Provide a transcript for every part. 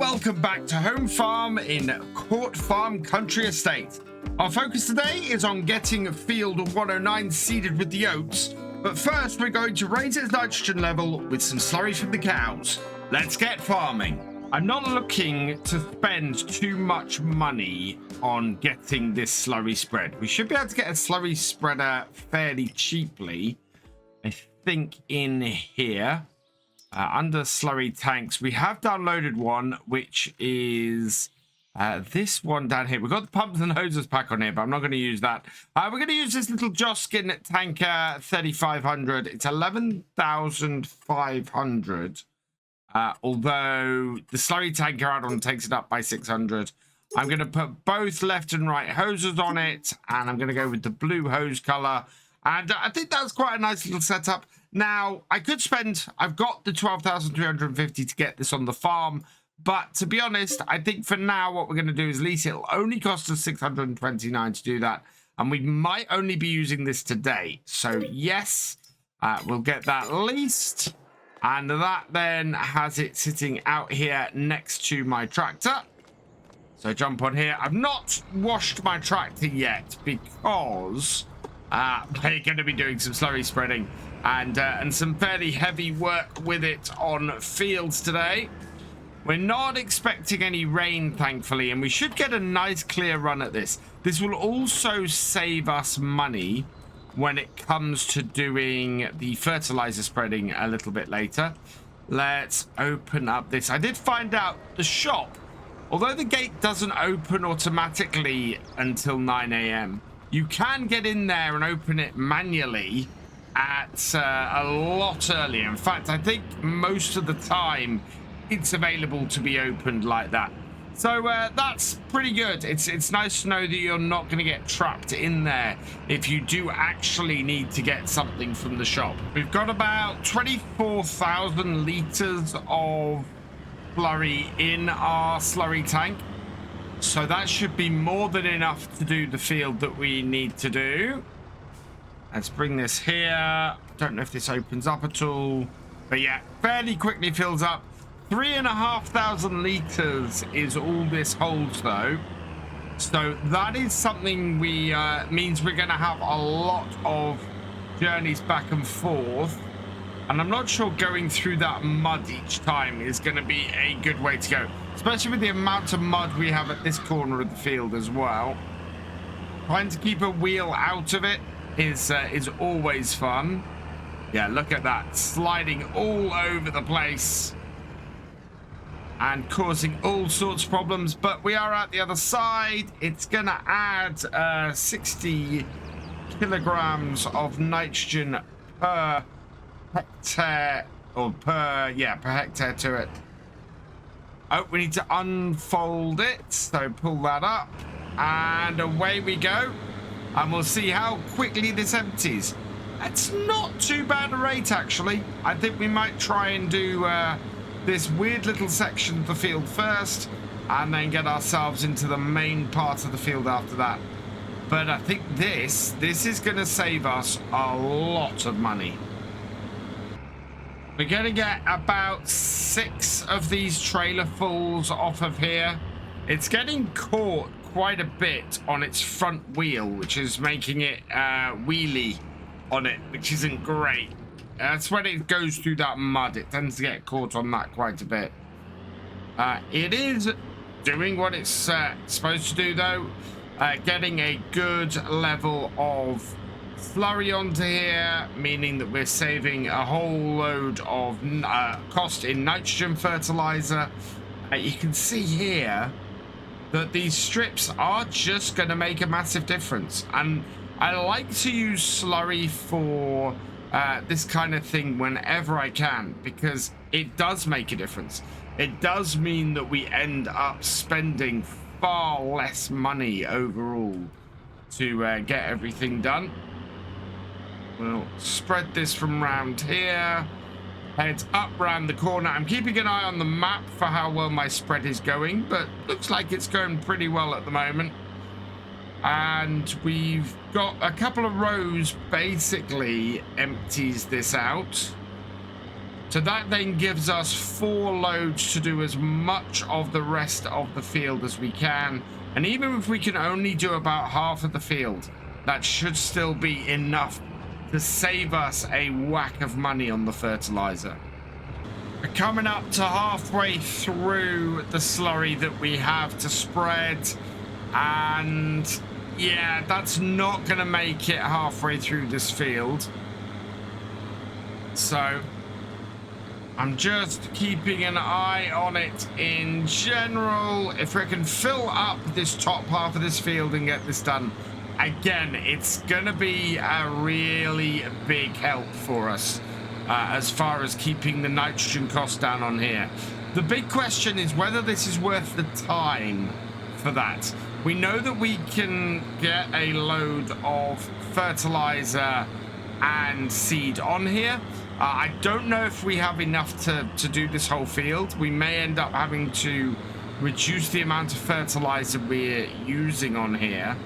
welcome back to Home Farm in Court Farm Country Estate. Our focus today is on getting field 109 seeded with the oats, but first we're going to raise its nitrogen level with some slurry from the cows. Let's get farming. I'm not looking to spend too much money on getting this slurry spread. We should be able to get a slurry spreader fairly cheaply. I think in here. Under slurry tanks, we have downloaded one, which is this one down here. We've got the pumps and hoses pack on here, but I'm not going to use that. We're going to use this little Joskin tanker 3500. It's 11,500. Although the slurry tanker add-on takes it up by 600. I'm going to put both left and right hoses on it, and I'm going to go with the blue hose color. And I think that's quite a nice little setup. Now, I could spend, I've got the 12,350 to get this on the farm, but to be honest, I think for now what we're going to do is lease. It'll only cost us 629 to do that, and we might only be using this today. So yes, we'll get that leased, and that then has it sitting out here next to my tractor. So jump on here. I've not washed my tractor yet because we're going to be doing some slurry spreading and some fairly heavy work with it on fields today. We're not expecting any rain, thankfully, and we should get a nice clear run at this. This will also save us money when it comes to doing the fertilizer spreading a little bit later. Let's open up this. I did find out the shop, although the gate doesn't open automatically until 9 a.m., you can get in there and open it manually at a lot earlier. In fact, I think most of the time it's available to be opened like that. So that's pretty good. It's nice to know that you're not going to get trapped in there if you do actually need to get something from the shop. We've got about 24,000 liters of slurry in our slurry tank. So that should be more than enough to do the field that we need to do. Let's bring this here. Don't know if this opens up at all. But yeah, fairly quickly fills up. 3,500 liters is all this holds though. So that is something we means we're going to have a lot of journeys back and forth. And I'm not sure going through that mud each time is going to be a good way to go. Especially with the amount of mud we have at this corner of the field as well. Trying to keep a wheel out of it is always fun. Yeah, look at that. Sliding all over the place. And causing all sorts of problems. But we are at the other side. It's going to add 60 kilograms of nitrogen per hectare. Or per hectare to it. Oh, we need to unfold it. So pull that up. And away we go. And we'll see how quickly this empties. It's not too bad a rate, actually. I think we might try and do this weird little section of the field first. And then get ourselves into the main part of the field after that. But I think this is going to save us a lot of money. We're going to get about 6 of these trailer fulls off of here. It's getting caught quite a bit on its front wheel, which is making it wheelie on it, which isn't great. That's when it goes through that mud. It tends to get caught on that quite a bit. It is doing what it's supposed to do, though. Getting a good level of slurry onto here, meaning that we're saving a whole load of cost in nitrogen fertilizer. You can see here that these strips are just going to make a massive difference, and I like to use slurry for this kind of thing whenever I can, because it does make a difference. It does mean that we end up spending far less money overall to get everything done. We'll spread this from round here, head up round the corner. I'm keeping an eye on the map for how well my spread is going, but looks like it's going pretty well at the moment. And we've got a couple of rows basically empties this out. So that then gives us 4 loads to do as much of the rest of the field as we can. And even if we can only do about half of the field, that should still be enough to save us a whack of money on the fertilizer. We're coming up to halfway through the slurry that we have to spread. And yeah, that's not going to make it halfway through this field. So I'm just keeping an eye on it in general. If we can fill up this top half of this field and get this done, again, it's going to be a really big help for us as far as keeping the nitrogen cost down on here. The big question is whether this is worth the time for that. We know that we can get a load of fertilizer and seed on here. I don't know if we have enough to do this whole field. We may end up having to reduce the amount of fertilizer we're using on here.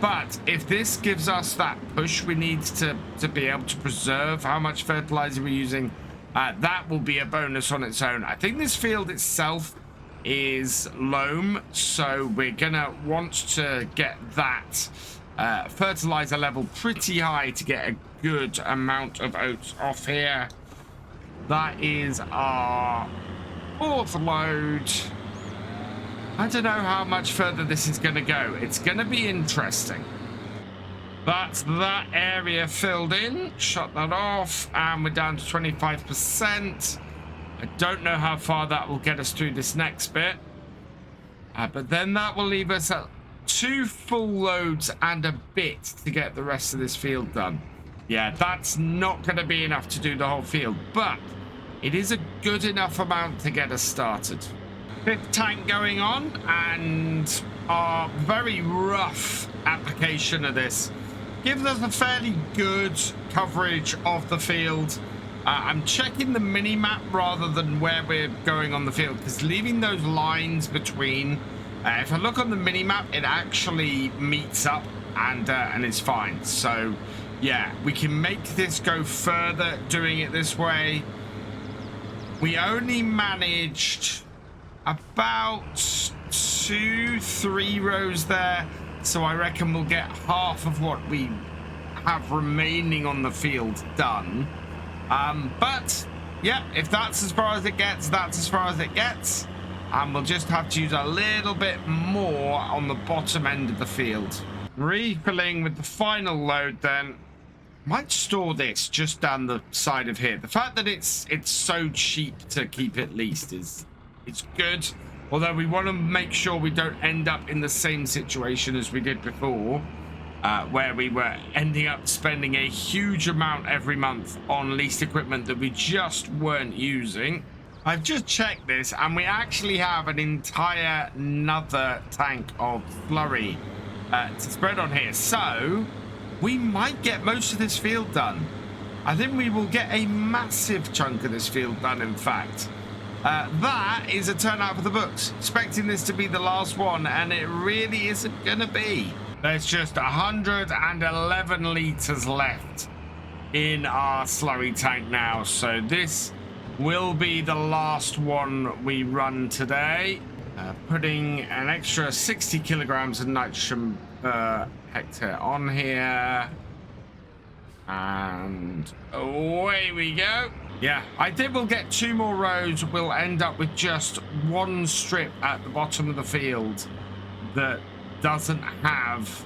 But if this gives us that push we need to be able to preserve how much fertilizer we're using, that will be a bonus on its own. I think this field itself is loam, so we're gonna want to get that fertilizer level pretty high to get a good amount of oats off here. That is our 4th load. I don't know how much further this is going to go. It's going to be interesting. That's that area filled in. Shut that off, and we're down to 25%. I don't know how far that will get us through this next bit, but then that will leave us at 2 full loads and a bit to get the rest of this field done. Yeah, that's not going to be enough to do the whole field, but it is a good enough amount to get us started. 5th tank going on, and our very rough application of this gives us a fairly good coverage of the field. I'm checking the mini-map rather than where we're going on the field, because leaving those lines between, if I look on the mini-map, it actually meets up and it's fine. So yeah, we can make this go further doing it this way. We only managed about 2-3 rows there, so I reckon we'll get half of what we have remaining on the field done. But yeah, if that's as far as it gets, that's as far as it gets, and we'll just have to use a little bit more on the bottom end of the field. Refilling with the final load then. Might store this just down the side of here. The fact that it's so cheap to keep it leased it's good, although we want to make sure we don't end up in the same situation as we did before, where we were ending up spending a huge amount every month on leased equipment that we just weren't using. I've just checked this, and we actually have an entire another tank of slurry to spread on here, so we might get most of this field done. I think we will get a massive chunk of this field done, in fact. That is a turnout for the books. Expecting this to be the last one, and it really isn't going to be. There's just 111 litres left in our slurry tank now, so this will be the last one we run today. Putting an extra 60 kilograms of nitrogen per hectare on here, and away we go. Yeah, I think we'll get 2 more rows. We'll end up with just 1 strip at the bottom of the field that doesn't have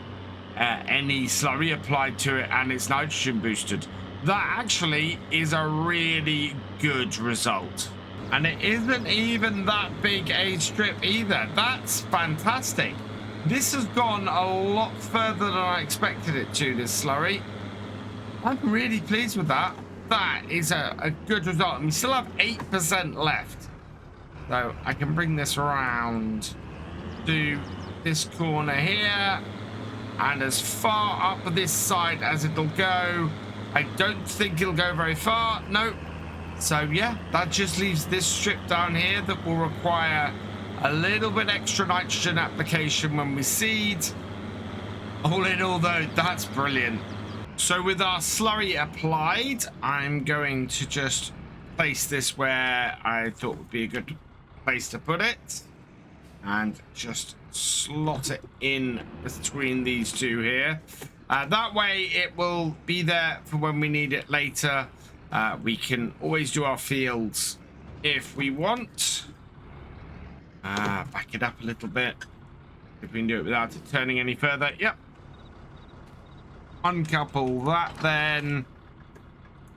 any slurry applied to it, and it's nitrogen boosted. That actually is a really good result, and it isn't even that big a strip either. That's fantastic. This has gone a lot further than I expected it to, this slurry. I'm really pleased with that. That is a good result. And we still have 8% left. So I can bring this around to this corner here, and as far up this side as it'll go. I don't think it'll go very far. Nope. So yeah, that just leaves this strip down here that will require a little bit extra nitrogen application when we seed. All in all though, that's brilliant. So with our slurry applied, I'm going to just place this where I thought would be a good place to put it. And just slot it in between these two here. That way it will be there for when we need it later. We can always do our fields if we want. Back it up a little bit. If we can do it without it turning any further. Yep. Uncouple that then.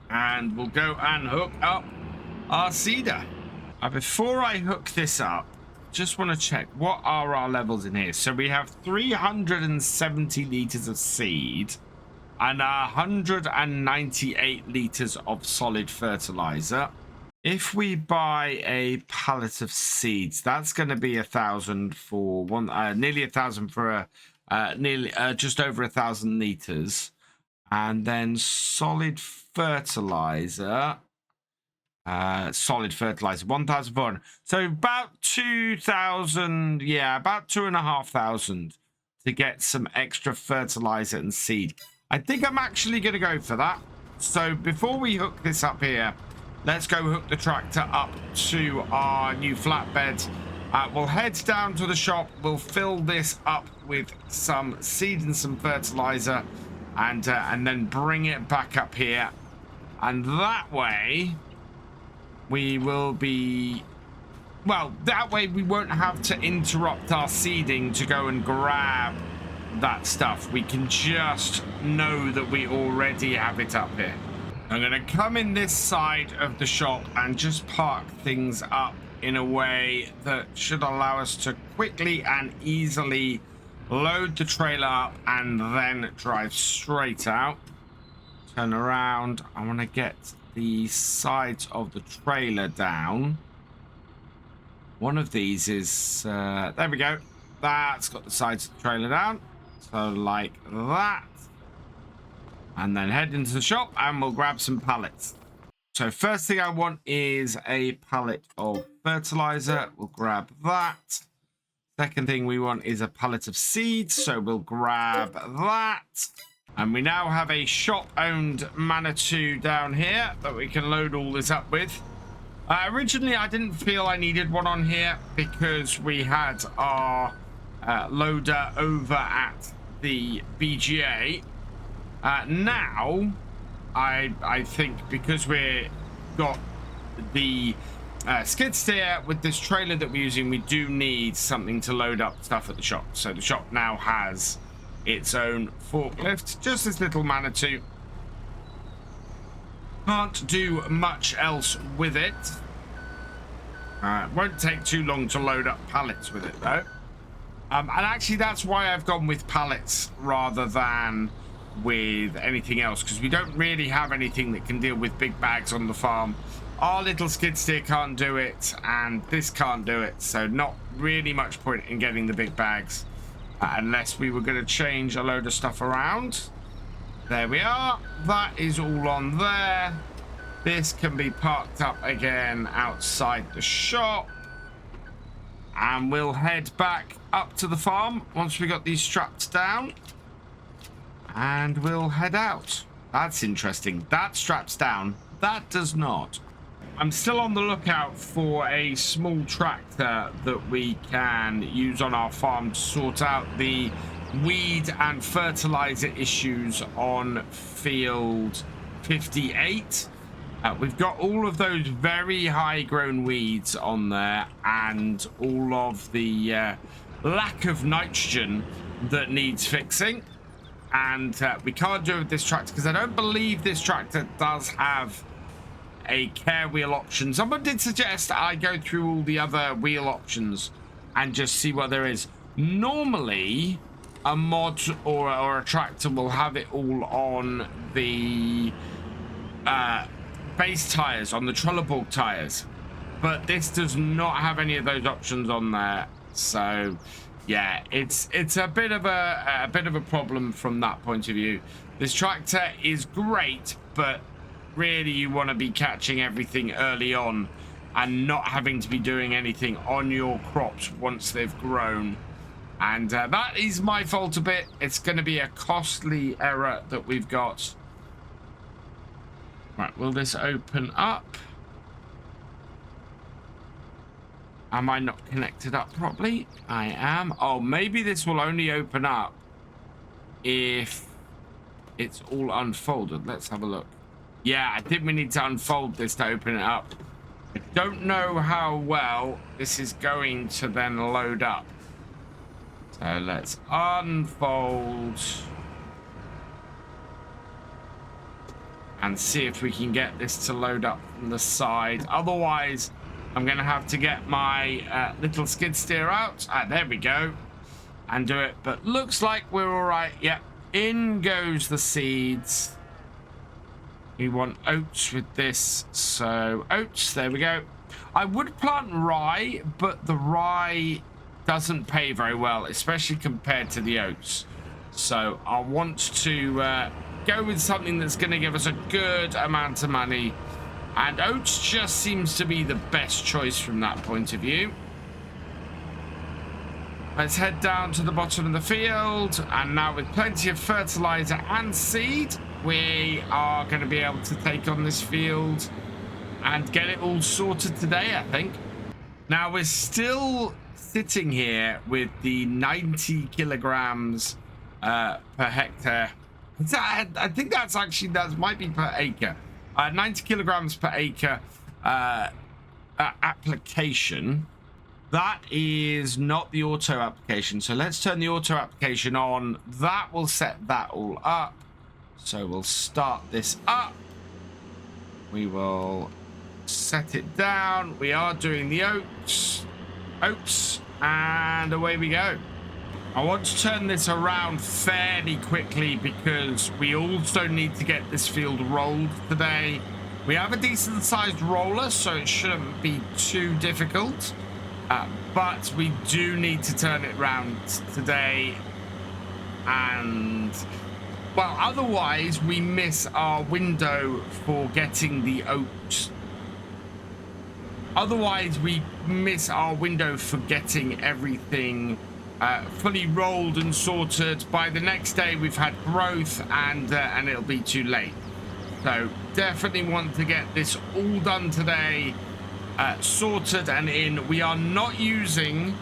And we'll go and hook up our seeder. Before I hook this up, just want to check what are our levels in here. So we have 370 liters of seed and 198 liters of solid fertilizer. If we buy a pallet of seeds, that's going to be 1,000 for one, nearly 1,000 for just over 1,000 liters, and then solid fertilizer. 1,400. So about 2,000. Yeah, about 2,500 to get some extra fertilizer and seed. I think I'm actually going to go for that. So before we hook this up here, let's go hook the tractor up to our new flatbed. We'll head down to the shop. We'll fill this up with some seed and some fertilizer, and then bring it back up here. And that way, we will be... Well, that way we won't have to interrupt our seeding to go and grab that stuff. We can just know that we already have it up here. I'm going to come in this side of the shop and just park things up in a way that should allow us to quickly and easily load the trailer up and then drive straight out. Turn around. I want to get the sides of the trailer down. One of these is... there we go. That's got the sides of the trailer down. So like that. And then head into the shop and we'll grab some pallets. So first thing I want is a pallet of fertilizer. We'll grab that. Second thing we want is a pallet of seeds. So we'll grab that. And we now have a shop-owned Manitou down here that we can load all this up with. Originally, I didn't feel I needed one on here because we had our loader over at the BGA. Now, I think because we've got the skid steer with this trailer that we're using, we do need something to load up stuff at the shop. So the shop now has its own forklift, just this little Manitou. Can't do much else with it. Won't take too long to load up pallets with it though. And actually that's why I've gone with pallets rather than with anything else, because we don't really have anything that can deal with big bags on the farm. Our little skid steer can't do it, and this can't do it, so not really much point in getting the big bags unless we were going to change a load of stuff around. There we are. That is all on there. This can be parked up again outside the shop, and we'll head back up to the farm once we got these strapped down. And we'll head out. That's interesting. That straps down. That does not. I'm still on the lookout for a small tractor that we can use on our farm to sort out the weed and fertilizer issues on field 58. We've got all of those very high grown weeds on there and all of the lack of nitrogen that needs fixing. And we can't do it with this tractor because I don't believe this tractor does have a care wheel option. Someone did suggest I go through all the other wheel options and just see what there is. Normally, a mod or a tractor will have it all on the base tires, on the Trelleborg tires, but this does not have any of those options on there. So yeah, it's a bit of a problem from that point of view. This tractor is great, but really you want to be catching everything early on and not having to be doing anything on your crops once they've grown. And that is my fault a bit. It's going to be a costly error that we've got. Right, will this open up? Am I not connected up properly? I am. Oh, maybe this will only open up if it's all unfolded. Let's have a look. Yeah, I think we need to unfold this to open it up. I don't know how well this is going to then load up. So let's unfold and see if we can get this to load up from the side. Otherwise, I'm going to have to get my little skid steer out. There we go. And do it. But looks like we're all right. Yep. In goes the seeds. We want oats with this. So oats, there we go. I would plant rye, but the rye doesn't pay very well, especially compared to the oats. So I want to go with something that's going to give us a good amount of money. And oats just seems to be the best choice from that point of view. Let's head down to the bottom of the field. And now with plenty of fertilizer and seed, we are going to be able to take on this field and get it all sorted today, I think. Now we're still sitting here with the 90 kilograms per hectare. I think that's actually, that might be per acre. 90 kilograms per acre application. That is not the auto application. So let's turn the auto application on. That will set that all up. So we'll start this up. We will set it down. We are doing the oats, and away we go. I want to turn this around fairly quickly because we also need to get this field rolled today. We have a decent sized roller, so it shouldn't be too difficult. But we do need to turn it around today. And, well, otherwise we miss our window for getting the oats. Otherwise we miss our window for getting everything fully rolled and sorted. By the next day we've had growth and it'll be too late. So definitely want to get this all done today, sorted and in. We are not using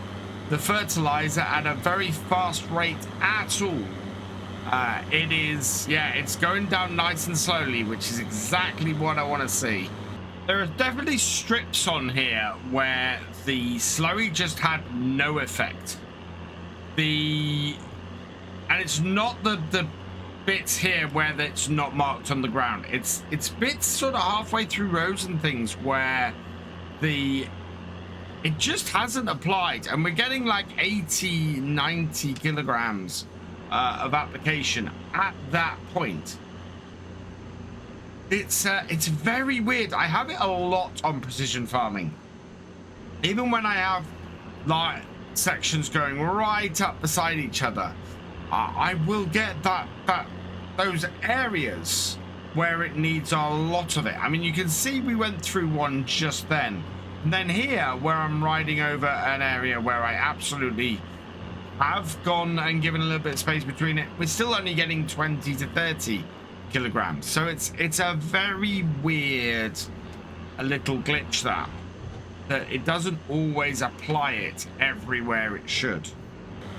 the fertilizer at a very fast rate at all. It is, yeah, it's going down nice and slowly, which is exactly what I want to see. There are definitely strips on here where the slurry just had no effect. And it's not the bits here where it's not marked on the ground. It's bits sort of halfway through rows and things where it just hasn't applied, and we're getting like 80-90 kilograms of application at that point. It's very weird. I have it a lot on precision farming, even when I have like sections going right up beside each other. I will get those areas where it needs a lot of it. I mean, you can see we went through one just then. And then here, where I'm riding over an area where I absolutely have gone and given a little bit of space between it, we're still only getting 20 to 30 kilograms. So it's a very weird little glitch that it doesn't always apply it everywhere it should.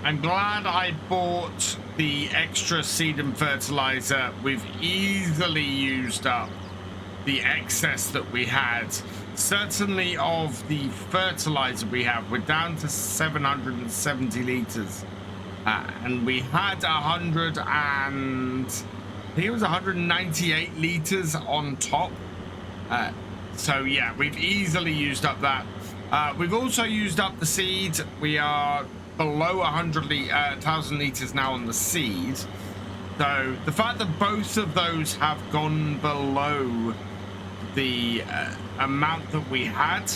I'm glad I bought the extra seed and fertilizer. We've easily used up the excess that we had. Certainly of the fertilizer we have, we're down to 770 liters. And we had 198 liters on top. So yeah, we've easily used up that. We've also used up the seed. We are below 1,000 liters now on the seed. So the fact that both of those have gone below the amount that we had,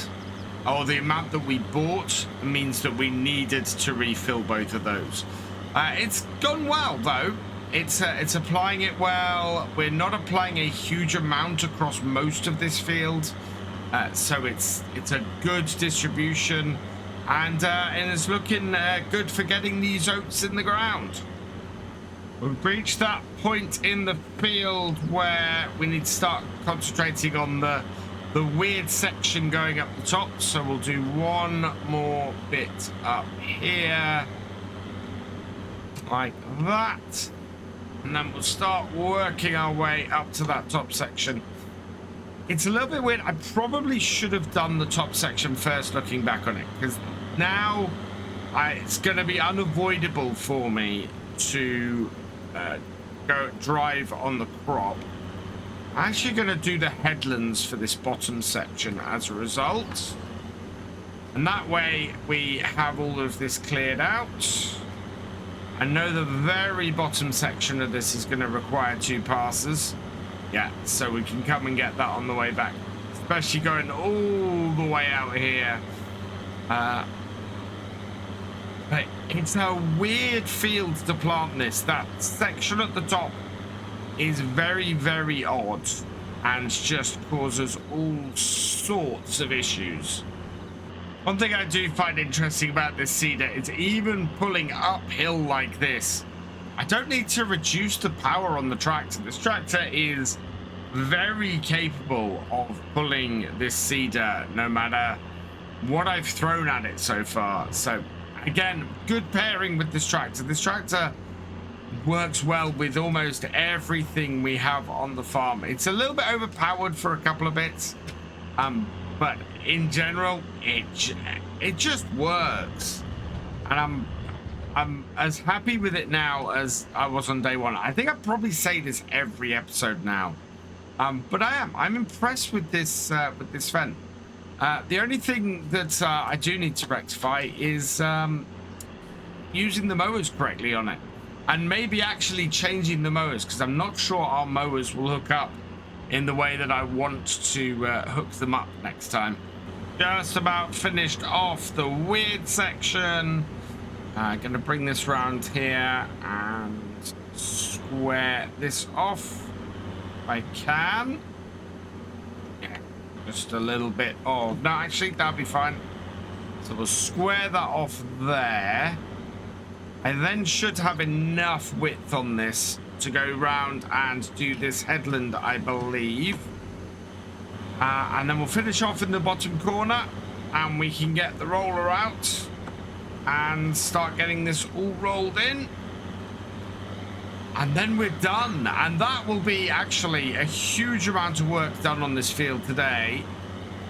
or the amount that we bought, means that we needed to refill both of those. It's gone well though. It's applying it well. We're not applying a huge amount across most of this field, so it's a good distribution, and it's looking good for getting these oats in the ground. We've reached that point in the field where we need to start concentrating on the the weird section going up the top. So we'll do one more bit up here like that, and then we'll start working our way up to that top section. It's a little bit weird. I probably should have done the top section first, looking back on it, because now it's going to be unavoidable for me to go drive on the crop. I'm actually going to do the headlands for this bottom section as a result, and that way we have all of this cleared out. I know the very bottom section of this is going to require 2 passes. Yeah, so we can come and get that on the way back, especially going all the way out here. But it's a weird field to plant this. That section at the top is very, very odd and just causes all sorts of issues. One thing I do find interesting about this seeder is even pulling uphill like this, I don't need to reduce the power on the tractor. This tractor is very capable of pulling this seeder no matter what I've thrown at it so far. So again, good pairing with this tractor. This tractor works well with almost everything we have on the farm. It's a little bit overpowered for a couple of bits, but in general it just works, and I'm as happy with it now as I was on day one. I think I probably say this every episode now, but I'm impressed with this Fen. The only thing that I do need to rectify is using the mowers correctly on it, and maybe actually changing the mowers, because I'm not sure our mowers will hook up in the way that I want to hook them up next time. Just about finished off the weird section. Gonna bring this round here and square this off if I can. Yeah, just a little bit. Oh no, actually that'll be fine. So we'll square that off there. I then should have enough width on this to go round and do this headland, I believe. And then we'll finish off in the bottom corner, and we can get the roller out and start getting this all rolled in, and then we're done. And that will be actually a huge amount of work done on this field today,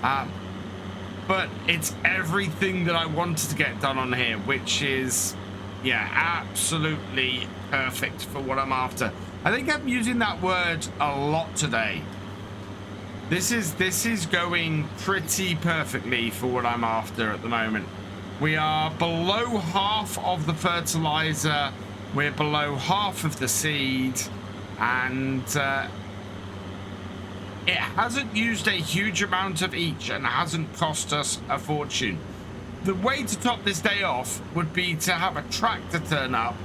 but it's everything that I wanted to get done on here, which is, yeah, absolutely perfect for what I'm after. I think I'm using that word a lot today. This is going pretty perfectly for what I'm after at the moment. We are below half of the fertilizer, we're below half of the seed, and it hasn't used a huge amount of each and hasn't cost us a fortune. The way to top this day off would be to have a tractor turn up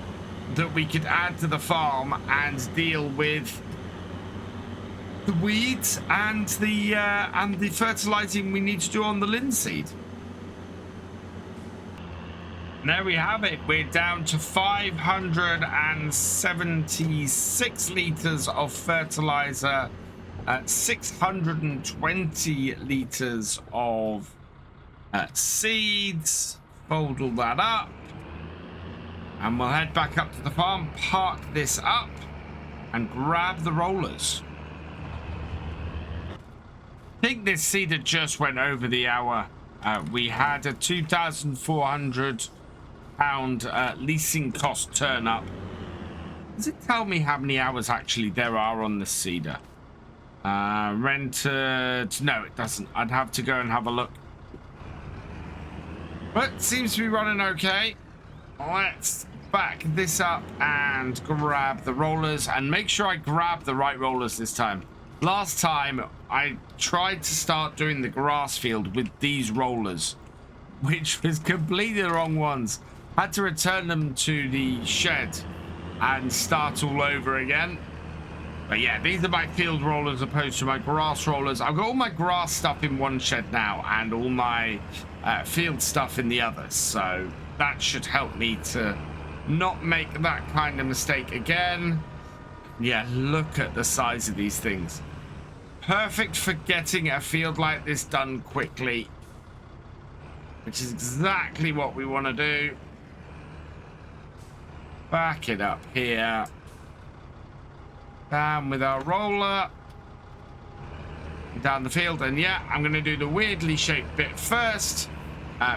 that we could add to the farm and deal with the weeds and the fertilizing we need to do on the linseed. And there we have it. We're down to 576 liters of fertilizer, 620 liters of seeds. Fold all that up, and we'll head back up to the farm, park this up, and grab the rollers. I think this seeder just went over the hour. We had a £2,400 leasing cost turn up. Does it tell me how many hours actually there are on the seeder? Rented? No, it doesn't. I'd have to go and have a look. But seems to be running okay. Let's back this up and grab the rollers, and make sure I grab the right rollers this time. Last time I tried to start doing the grass field with these rollers, which was completely the wrong ones. Had to return them to the shed and start all over again. But yeah, these are my field rollers opposed to my grass rollers. I've got all my grass stuff in one shed now and all my field stuff in the other, so that should help me to not make that kind of mistake again. Yeah, look at the size of these things. perfect for getting a field like this done quickly, which is exactly what we want to do. Back it up here. Down with our roller. Down the field. And yeah, I'm going to do the weirdly shaped bit first,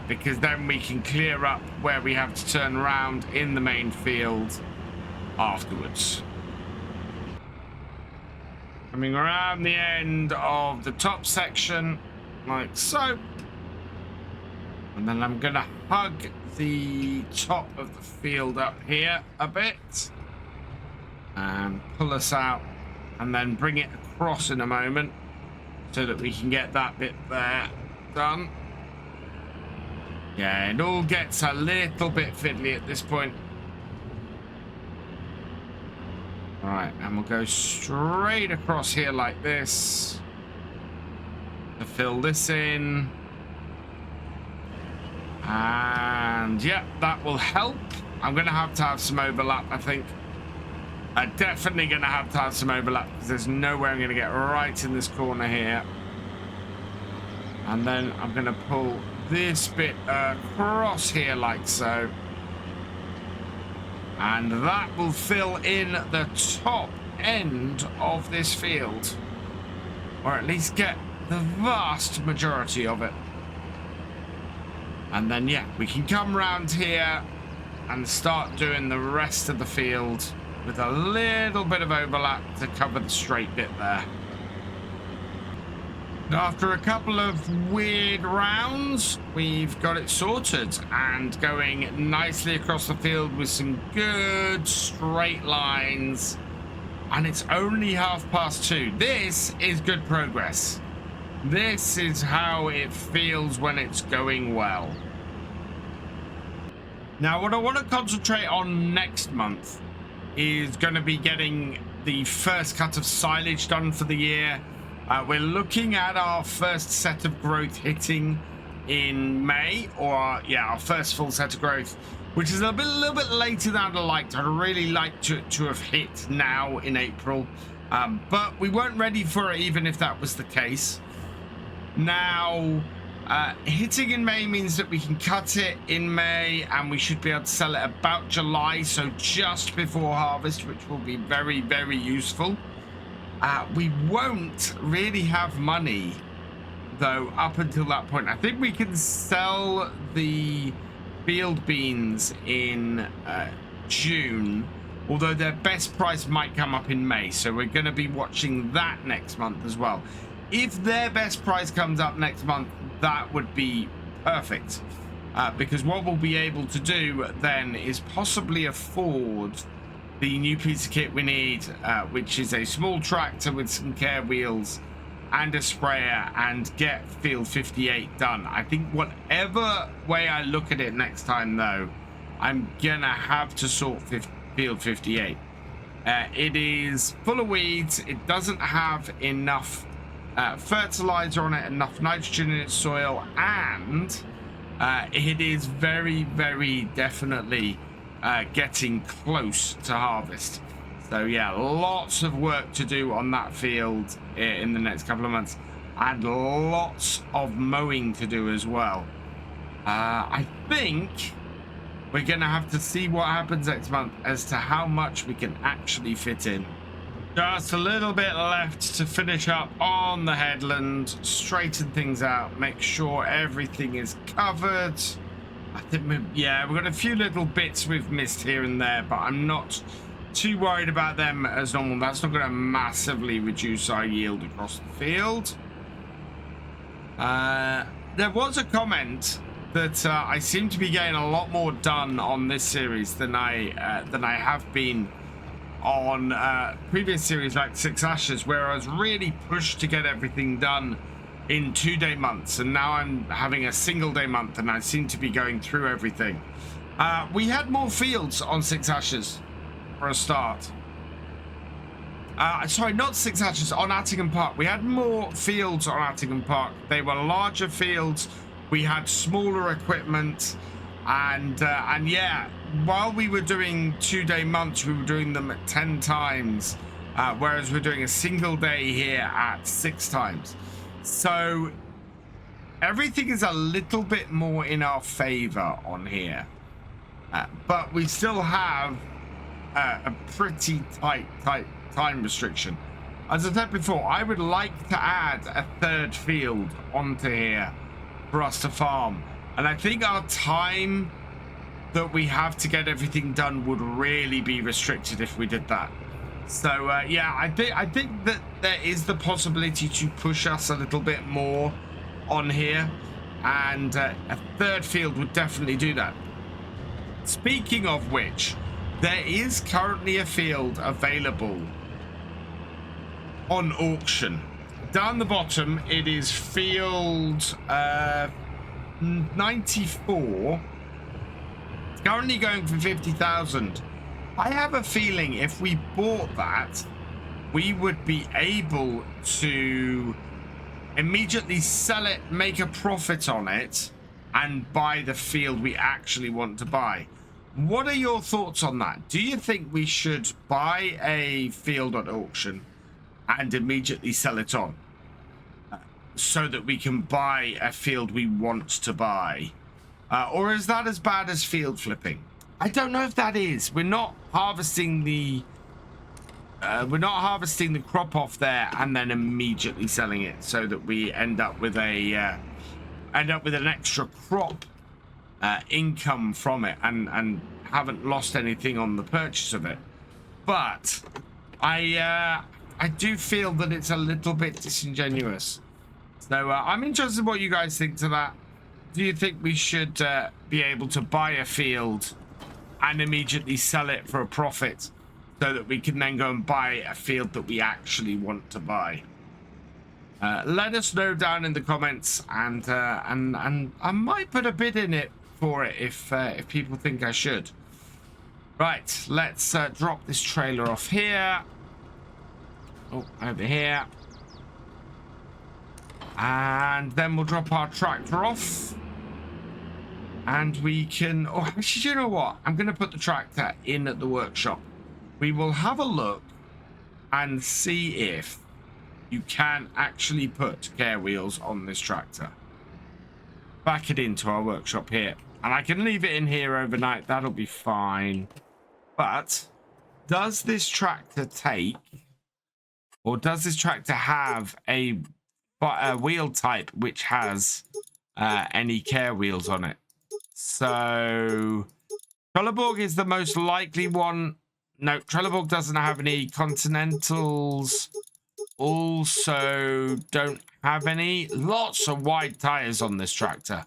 because then we can clear up where we have to turn around in the main field afterwards. Coming around the end of the top section, like so. And then I'm going to hug the top of the field up here a bit. And pull us out. And then bring it across in a moment, so that we can get that bit there done. Yeah, it all gets a little bit fiddly at this point. All right, and we'll go straight across here like this to fill this in. And yeah, that will help. I'm going to have some overlap, I think. Definitely going to have some overlap, because there's no way I'm going to get right in this corner here. And then I'm going to pull this bit across here like so. And that will fill in the top end of this field. Or at least get the vast majority of it. And then, yeah, we can come round here and start doing the rest of the field with a little bit of overlap to cover the straight bit there. After a couple of weird rounds, we've got it sorted and going nicely across the field with some good straight lines. And it's only 2:30. This is good progress. This is how it feels when it's going well. Now, what I want to concentrate on next month is going to be getting the first cut of silage done for the year. We're looking at our first set of growth hitting in May, or our first full set of growth, which is a little bit later than I'd liked. I'd really like to have hit now in April, but we weren't ready for it even if that was the case. Now, hitting in May means that we can cut it in May and we should be able to sell it about July, so just before harvest, which will be very, very useful. We won't really have money, though, up until that point. I think we can sell the field beans in June, although their best price might come up in May, so we're going to be watching that next month as well. If their best price comes up next month, that would be perfect, because what we'll be able to do then is possibly afford the new piece of kit we need, which is a small tractor with some care wheels and a sprayer, and get field 58 done. I think whatever way I look at it next time, though, I'm gonna have to sort field 58. It is full of weeds. It doesn't have enough fertilizer on it, enough nitrogen in its soil, and it is very, very definitely getting close to harvest. So yeah, lots of work to do on that field in the next couple of months, and lots of mowing to do as well. I think we're gonna have to see what happens next month as to how much we can actually fit in. Just a little bit left to finish up on the headland, straighten things out, make sure everything is covered. I think we've got a few little bits we've missed here and there, but I'm not too worried about them as normal. That's not going to massively reduce our yield across the field. There was a comment that I seem to be getting a lot more done on this series than I have been on previous series like Six Ashes, where I was really pushed to get everything done in 2-day months, and now I'm having a single-day month, and I seem to be going through everything. We had more fields on Six Ashes for a start. Sorry, not Six Ashes, on Attingham Park. We had more fields on Attingham Park. They were larger fields. We had smaller equipment, and yeah, while we were doing 2-day months, we were doing them at 10 times whereas we're doing a single day here at 6 times. So everything is a little bit more in our favor on here, but we still have a pretty tight time restriction. As I said before, I would like to add a 3rd field onto here for us to farm, and I think our time that we have to get everything done would really be restricted if we did that. So yeah, I think that there is the possibility to push us a little bit more on here, and a 3rd field would definitely do that. Speaking of which, there is currently a field available on auction. Down the bottom, it is field 94. It's currently going for 50,000. I have a feeling if we bought that, we would be able to immediately sell it, make a profit on it, and buy the field we actually want to buy. What are your thoughts on that? Do you think we should buy a field at auction and immediately sell it on, so that we can buy a field we want to buy? Or is that as bad as field flipping? I don't know if that is. We're not harvesting the crop off there and then immediately selling it, so that we end up with an extra crop income from it, and haven't lost anything on the purchase of it. But I do feel that it's a little bit disingenuous. So I'm interested in what you guys think to that. Do you think we should be able to buy a field and immediately sell it for a profit, so that we can then go and buy a field that we actually want to buy? Let us know down in the comments, and I might put a bid in it for it if people think I should. Right, let's drop this trailer off here. Oh, over here. And then we'll drop our tractor off. And we can... Oh, actually, you know what? I'm going to put the tractor in at the workshop. We will have a look and see if you can actually put care wheels on this tractor. Back it into our workshop here. And I can leave it in here overnight. That'll be fine. But does this tractor take... Or does this tractor have a wheel type which has any care wheels on it? So Trelleborg is the most likely one. No, Trelleborg doesn't have any. Continentals also don't have any. Lots of wide tires on this tractor.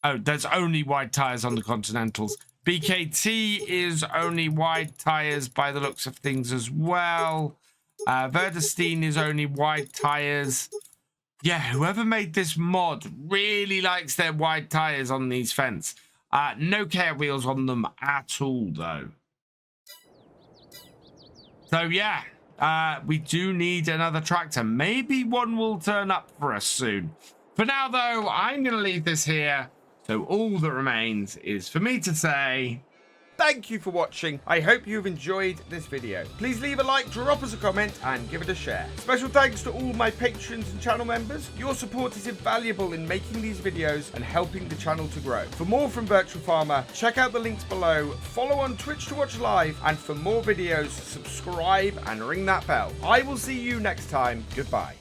Oh, there's only wide tires on the Continentals. BKT is only wide tires by the looks of things as well. Verdestein is only wide tires. Yeah, whoever made this mod really likes their wide tires on these fence. No care wheels on them at all, though. So, yeah, we do need another tractor. Maybe one will turn up for us soon. For now, though, I'm going to leave this here. So all that remains is for me to say... Thank you for watching. I hope you've enjoyed this video. Please leave a like, drop us a comment, and give it a share. Special thanks to all my patrons and channel members. Your support is invaluable in making these videos and helping the channel to grow. For more from Virtual Farmer, check out the links below, follow on Twitch to watch live, and for more videos, subscribe and ring that bell. I will see you next time. Goodbye.